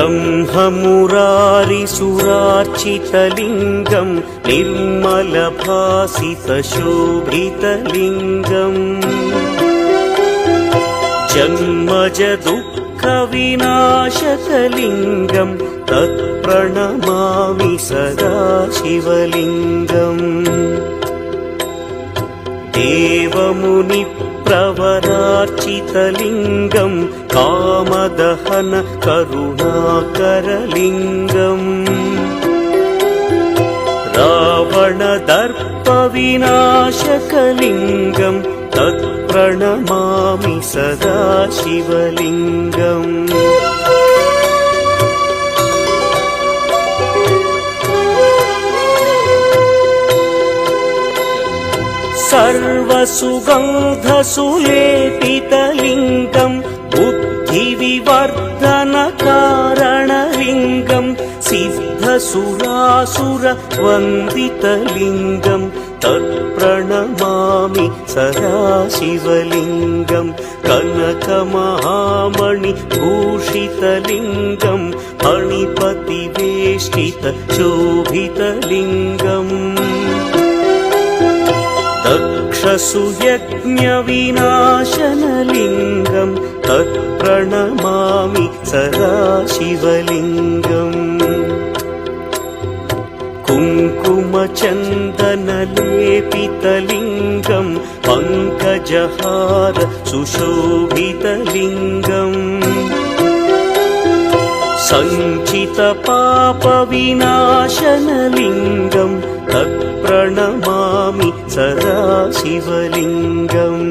ब्रह्ममुरारिसुरार्चितलिङ्गं निर्मलभासितशोभितलिङ्गम् जन्मजदुःखविनाशकलिङ्गं तत्प्रणमामि सदा शिवलिङ्गम् देवमुनिप्रवरार्चितलिङ्गं कामदहन करुणाकरलिङ्गम् रावणदर्पविनाशकलिङ्गं तत्प्रणमामि सदा शिवलिङ्गम् सर्वसुगन्धसुलेपितलिङ्गं बुद्धिविवर्धनकारणलिङ्गं सिद्धसुरासुरवन्दितलिङ्गं तत्प्रणमामि सदा शिवलिङ्गं कनकमहामणिभूषितलिङ्गं फणिपतिवेष्टितशोभितलिङ्गम् दक्षसुयज्ञविनाशनलिङ्गं तत्प्रणमामि सदा शिवलिङ्गम् कुङ्कुमचन्दनलेपितलिङ्गं पङ्कजहार सुशोभितलिङ्गम् सञ्चितपापविनाशनलिङ्गं तत्प्रणमामि सदा शिवलिङ्गम्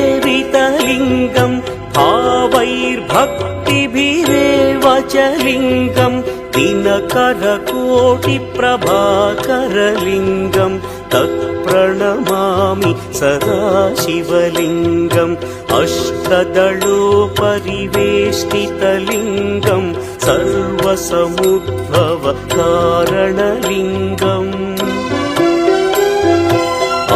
देवगणार्चितसेवितलिङ्गं भावैर्भक्तिभिरेव च लिङ्गं दिनकरकोटिप्रभाकरलिङ्गं तत्प्रणमामि सदा शिवलिङ्गम् अष्टदलोपरिवेष्टितलिङ्गं सर्वसमुद्भवकारणलिङ्गम्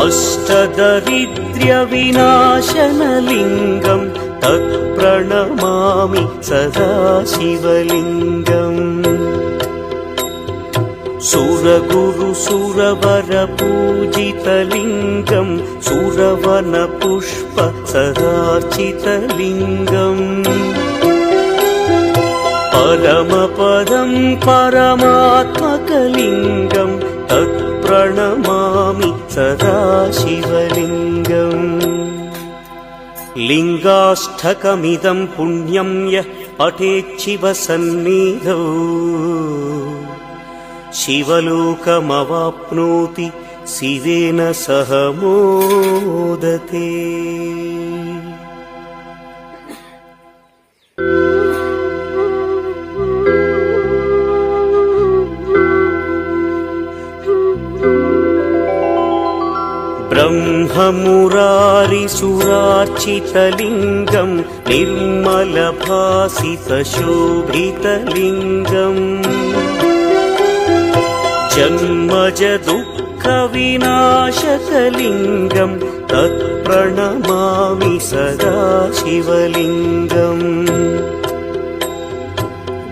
अष्टदरिद्र्यविनाशनलिङ्गं तत्प्रणमामि सदा शिवलिङ्गम् सुरगुरुसुरवरपूजितलिङ्गं सुरवनपुष्पसदार्चितलिङ्गम् परमपदं परमात्मकलिङ्गं तत्प्रणमामि सदा शिवलिङ्गम् लिङ्गाष्टकमिदं पुण्यं यः पठेच्छिवसन्निधौ शिवलोकमवाप्नोति शिवेन सह मोदते। ब्रह्ममुरारिसुरार्चितलिङ्गं निर्मलभासितशोभितलिङ्गम् जन्मजदुःखविनाशकलिङ्गं तत्प्रणमामि सदा शिवलिङ्गम्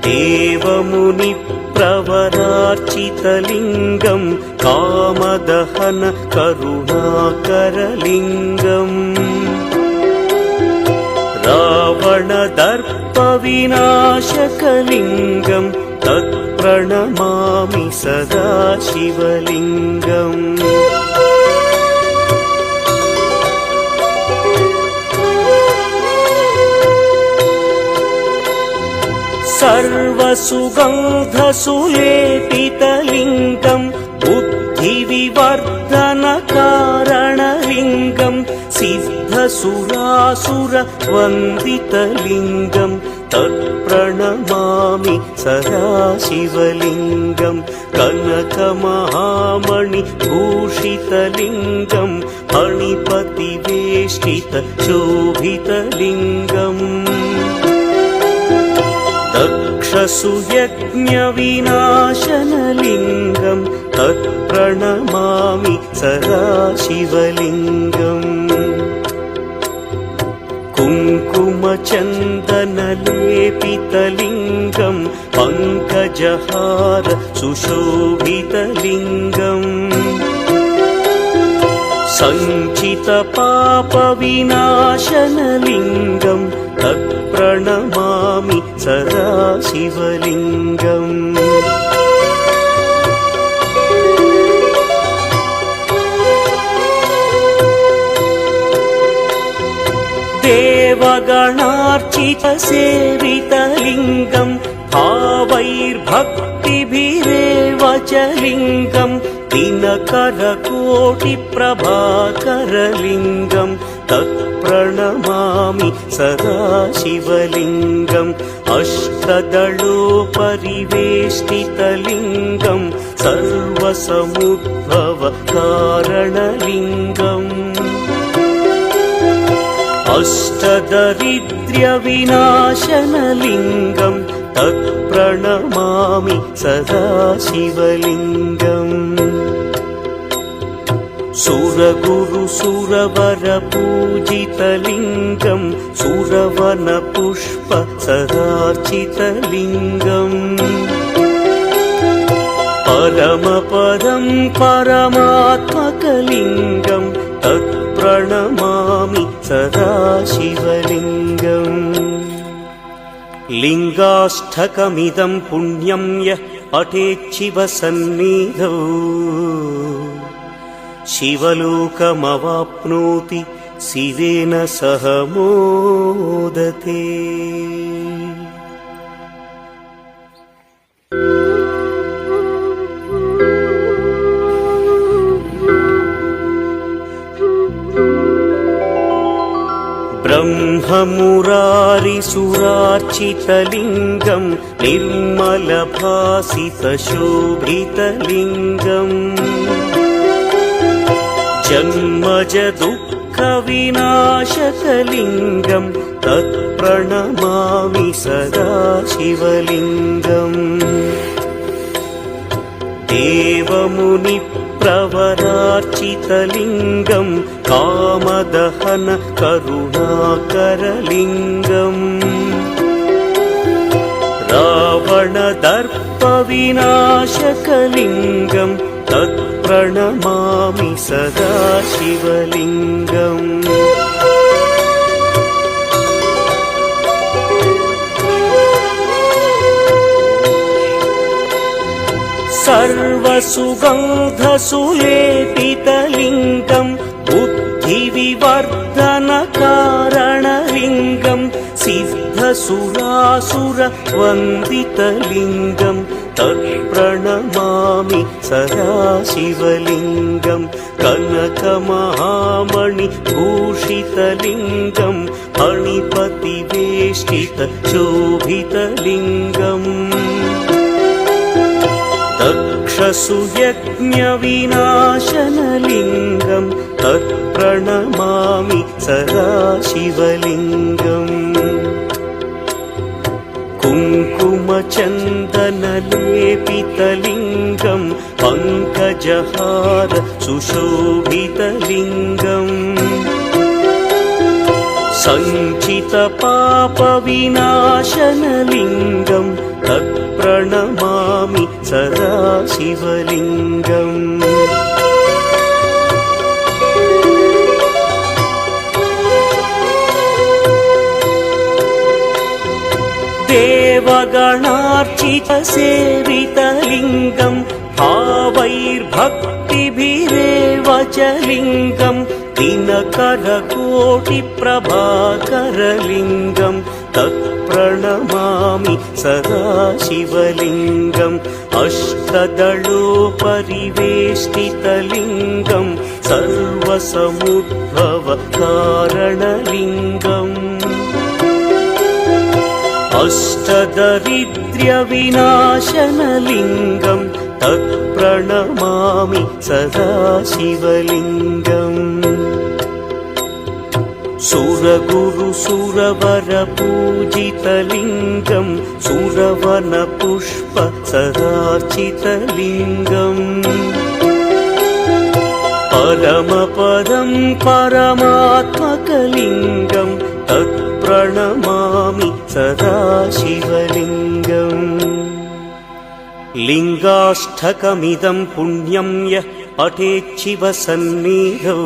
देवमुनिप्रवरार्चितलिङ्गं कामदहन करुणाकरलिङ्गम् रावणदर्पविनाशकलिङ्गं तत्प्रणमामि सदा शिवलिङ्गम् सर्वसुगन्धसुलेपितलिङ्गं बुद्धिविवर्धनकारणलिङ्गं सिद्धसुरासुरवन्दितलिङ्गं तत्प्रणमामि सदा शिवलिङ्गं कनकमहामणिभूषितलिङ्गं फणिपतिवेष्टितशोभितलिङ्गम् दक्ष दक्षसु यज्ञविनाशनलिङ्गं तत्प्रणमामि सदा शिवलिङ्गम् कुङ्कुमचन्दनलेपितलिङ्गं पङ्कजहार सुशोभितलिङ्गम् सञ्चितपापविनाशनलिङ्गं तत्प्रणमामि सदा शिवलिङ्गम् देवगणार्चितसेवितलिङ्गं भावैर्भक्तिभिरेव च लिङ्गं दिनकरकोटिप्रभाकरलिङ्गं तत्प्रणमामि सदा शिवलिङ्गम् अष्टदलोपरिवेष्टितलिङ्गं सर्वसमुद्भवकारणलिङ्गम् अष्टदरिद्र्यविनाशनलिङ्गं तत्प्रणमामि सदा शिवलिङ्गम् सुरगुरुसुरवरपूजितलिङ्गं सुरवनपुष्प सदार्चितलिङ्गम् परमपदं परमात्मकलिङ्गं तत्प्रणमामि सदा शिवलिङ्गम् लिङ्गाष्टकमिदं पुण्यं यः पठेच्छिवसन्निधौ शिवलोकमवाप्नोति शिवेन सह मोदते। ब्रह्ममुरारिसुरार्चितलिङ्गं निर्मलभासितशोभितलिङ्गम् जन्मजदुःखविनाशकलिङ्गं तत्प्रणमामि सदा शिवलिङ्गम् देवमुनिप्रवरार्चितलिङ्गं कामदहन करुणाकरलिङ्गम् रावणदर्पविनाशकलिङ्गं तत्प्रणमामि सदा शिवलिङ्गम् सर्वसुगन्धसुलेपितलिङ्गं बुद्धिविवर्धनकारणलिङ्गं सिद्धसुरासुरवन्दितलिङ्गं तत्प्रणमामि सदा शिवलिङ्गं कनकमहामणिभूषितलिङ्गं फणिपतिवेष्टितशोभितलिङ्गम् दक्षसु यज्ञविनाशनलिङ्गं तत्प्रणमामि सदा शिवलिङ्गम् कुङ्कुमचन्दनलेपितलिङ्गं पङ्कजहार सुशोभितलिङ्गम् सञ्चितपापविनाशनलिङ्गं तत्प्रणमामि सदा शिवलिङ्गम् देवगणार्चितसेवितलिङ्गं भावैर्भक्तिभिरेव च लिङ्गं दिनकरकोटिप्रभाकरलिङ्गं तत्प्रणमामि सदा शिवलिङ्गम् अष्टदलोपरिवेष्टितलिङ्गं सर्वसमुद्भवकारणलिङ्गम् अष्टदरिद्र्यविनाशनलिङ्गं तत्प्रणमामि सदा शिवलिङ्गम् सुरगुरु सुरवर पूजितलिङ्गं सुरवन पुष्प सदार्चितलिङ्गम् परमपदं परमात्मकलिङ्गं तत्प्रणमामि सदा शिवलिङ्गम् लिङ्गाष्टकमिदं पुण्यं यः पठेच्छिवसन्निधौ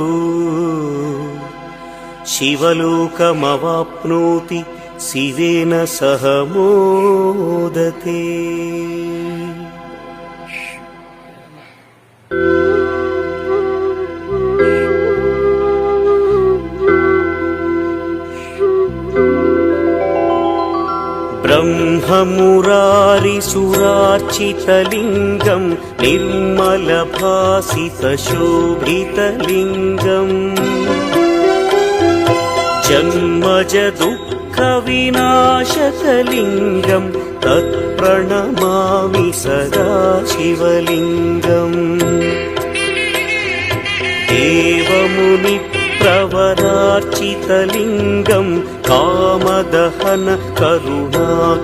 शिवलोकमवाप्नोति शिवेन सह मोदते। ब्रह्ममुरारिसुरार्चितलिङ्गं निर्मलभासितशोभितलिङ्गम् जन्मजदुःखविनाशकलिङ्गं तत्प्रणमामि सदा शिवलिङ्गम् देवमुनिप्रवरार्चितलिङ्गं कामदहन करुणाकरलिङ्गम्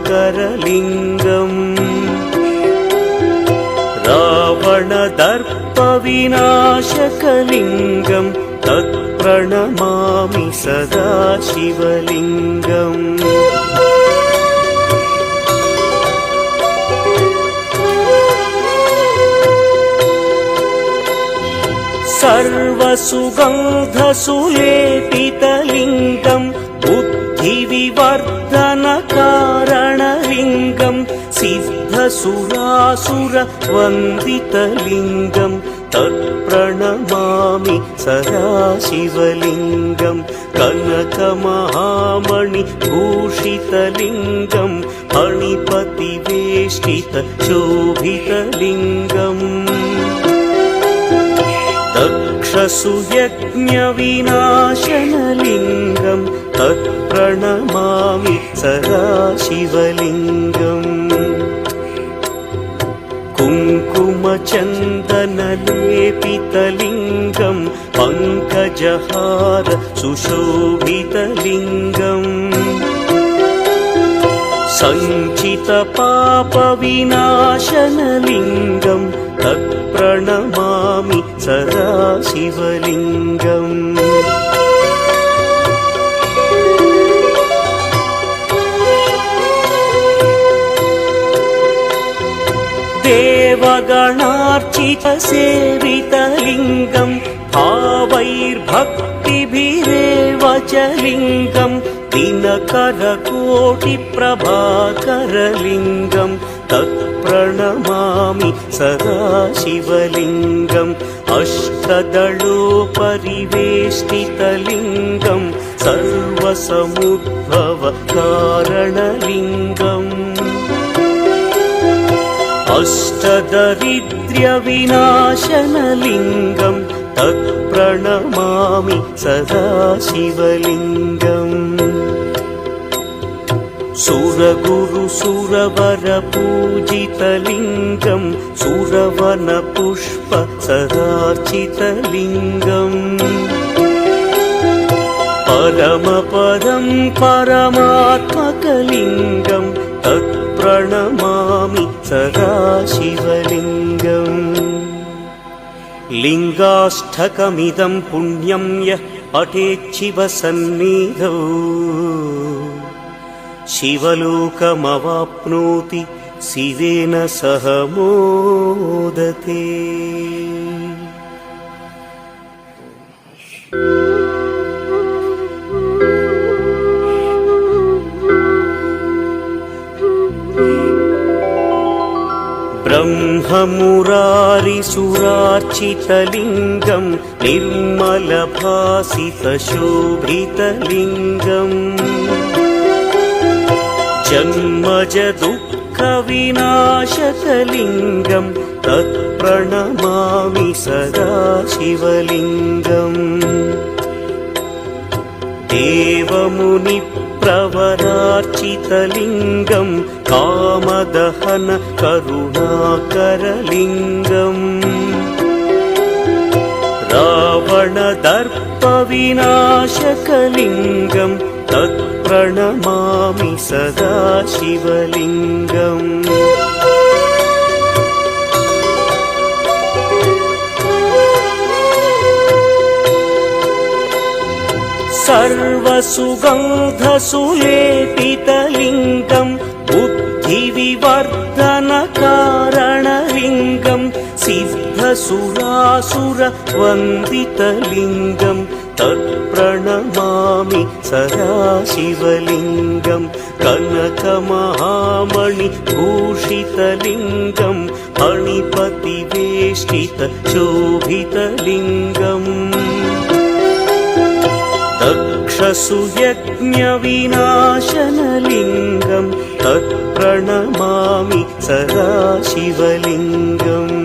रावणदर्पविनाशकलिङ्गं तत्प्रणमामि सदा शिवलिङ्गम् सर्वसुगन्धसुलेपितलिङ्गं बुद्धिविवर्धनकारणलिङ्गं सिद्धसुरासुरवन्दितलिङ्गं तत्प्रणमामि सदा शिवलिङ्गं कनकमहामणिभूषितलिङ्गं फणिपतिवेष्टितशोभितलिङ्गम् दक्षसुयज्ञविनाशनलिङ्गं तत्प्रणमामि सदा शिवलिङ्गम् कुङ्कुमचन्दनलेपितलिङ्गं पङ्कजहार सुशोभितलिङ्गम् सञ्चितपापविनाशनलिङ्गं तत्प्रणमामि सदा शिवलिङ्गम् देवगणार्चितसेवितलिङ्गं भावैर्भक्तिभिरेव च लिङ्गं दिनकरकोटिप्रभाकरलिङ्गं तत्प्रणमामि सदा शिवलिङ्गम् अष्टदलोपरिवेष्टितलिङ्गं सर्वसमुद्भवकारणलिङ्गम् अष्टदरिद्र्यविनाशनलिङ्गं तत्प्रणमामि सदा शिवलिङ्गम् सुरगुरु सुरवर पूजितलिङ्गं सुरवन पुष्प सदार्चितलिङ्गम् परमपदं परमात्मकलिङ्गं तत्प्रणमामि सदा शिवलिङ्गम् लिङ्गाष्टकमिदं पुण्यं यः पठेच्छिवसन्निधौ शिवलोकमवाप्नोति शिवेन सह मोदते। ब्रह्ममुरारिसुरार्चितलिङ्गं निर्मलभासितशोभितलिङ्गम् जन्मजदुःखविनाशकलिङ्गं तत्प्रणमामि सदा शिवलिङ्गम् देवमुनिप्रवरार्चितलिङ्गं कामदहन करुणाकरलिङ्गम् रावणदर्पविनाशकलिङ्गं तत्प्रणमामि सदा शिवलिङ्गम् सर्वसुगन्धसुलेपितलिङ्गं बुद्धिविवर्धनकारणलिङ्गं सिद्धसुरासुरवन्दितलिङ्गं तत्प्रणमामि सदा शिवलिङ्गं कनकमहामणिभूषितलिङ्गं मणिपतिवेष्टितशोभितलिङ्गम् दक्षसुयज्ञविनाशनलिङ्गं तत्प्रणमामि सदा शिवलिङ्गम्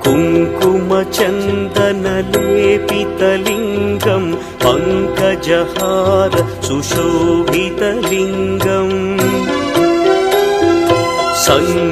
कुङ्कुमचन्दनलेपितलिङ्गं पङ्कजहार सुशोभितलिङ्गम् सञ्चितपापविनाश